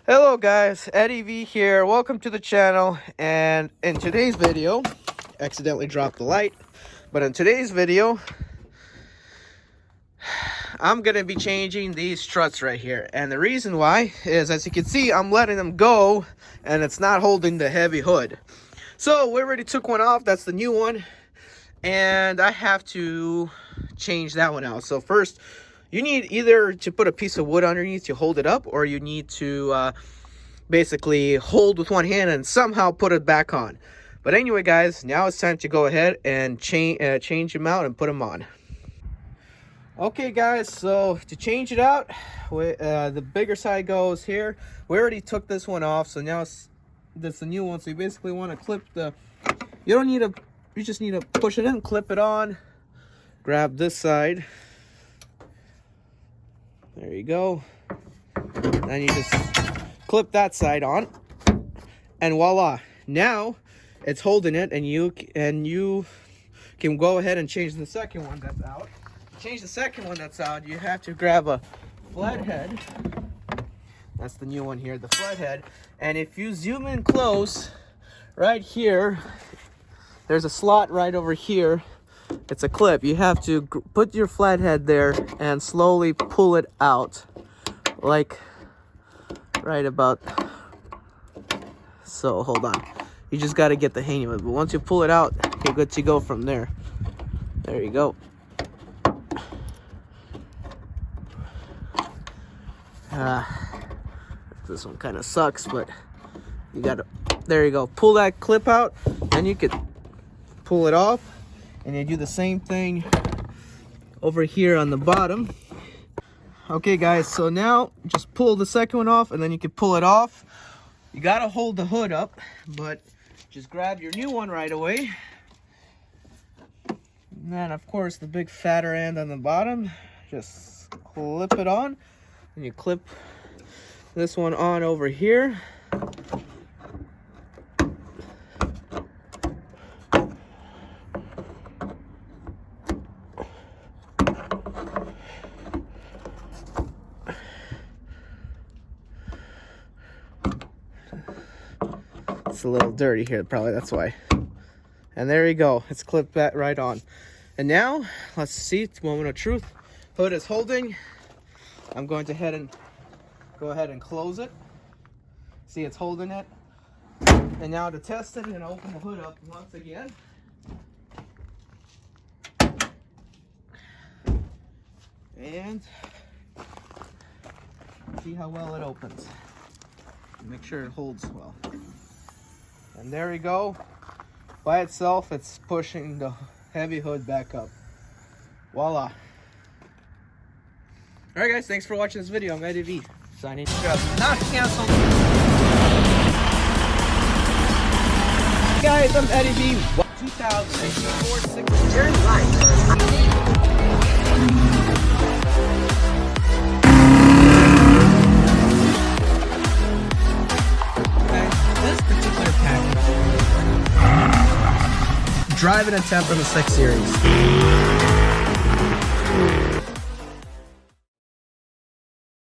Hello guys, Eddie V here. Welcome to the channel. And in today's video, accidentally dropped the light, but in today's video, I'm gonna be changing these struts right here. And the reason why is, as you can see, I'm letting them go and it's not holding the heavy hood. So we already took one off. That's the new one, and I have to change that one out. So first, you need either to put a piece of wood underneath to hold it up, or you need to basically hold with one hand and somehow put it back on. But anyway guys, now it's time to go ahead and change them out and put them on. Okay guys, so to change it out, the bigger side goes here. We already took this one off, so now that's the new one. So you basically want to clip the, you just need to push it in, clip it on, grab this side. There you go. Then you just clip that side on, and voila, now it's holding it, and you can go ahead and change the second one that's out. To change the second one that's out, you have to grab a flathead. That's the new one here, the flathead. And if you zoom in close, right here, there's a slot right over here. It's a clip. You have to put your flathead there and slowly pull it out, like right about so. Hold on, you just got to get the hang of it. But once you pull it out, you're good to go from there. There you go. This one kind of sucks, but you gotta, there you go, pull that clip out, and you could pull it off. And you do the same thing over here on the bottom. Okay guys, so now just pull the second one off, and then you can pull it off. You gotta hold the hood up, but just grab your new one right away. And then of course the big fatter end on the bottom, just clip it on, and you clip this one on over here. It's a little dirty here, probably that's why. And there you go, it's clipped that right on. And now let's see, moment of truth. Hood is holding. I'm going to go ahead and close it. See, it's holding it. And now to test it, I'm gonna open the hood up once again. And see how well it opens. Make sure it holds well. And there we go. By itself, it's pushing the heavy hood back up. Voila. Alright guys, thanks for watching this video. I'm Eddie V, signing out. Not canceled. Guys, I'm Eddie V. 2004 turn right. Driving a temp from the 6 Series.